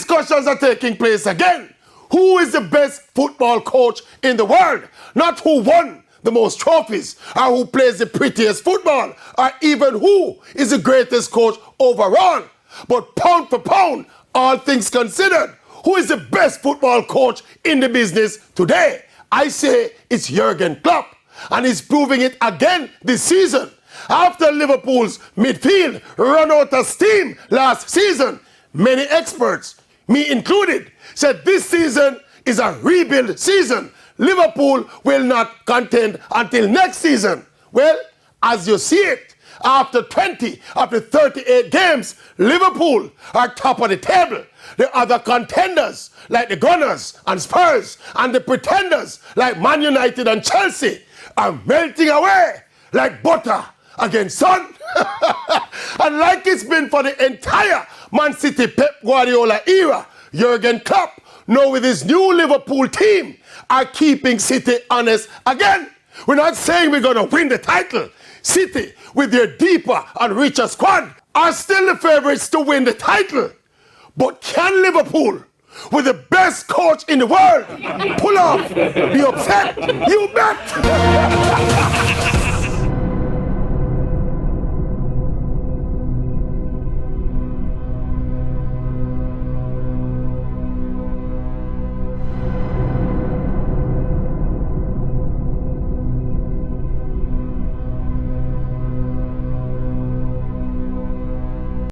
discussions are taking place again. Who is the best football coach in the world? Not who won the most trophies, or who plays the prettiest football, or even who is the greatest coach overall. But pound for pound, all things considered, who is the best football coach in the business today? I say it's Jurgen Klopp, and he's proving it again this season. After Liverpool's midfield ran out of steam last season, many experts, me included, said this season is a rebuild season. Liverpool will not contend until next season. Well, as you see it, after 20 of the 38 games, Liverpool are top of the table. The other contenders, like the Gunners and Spurs, and the pretenders, like Man United and Chelsea, are melting away like butter against sun. And like it's been for the entire Man City Pep Guardiola era, Jurgen Klopp, now with his new Liverpool team, are keeping City honest again. We're not saying we're going to win the title. City, with their deeper and richer squad, are still the favourites to win the title. But can Liverpool, with the best coach in the world, pull off the upset? You bet!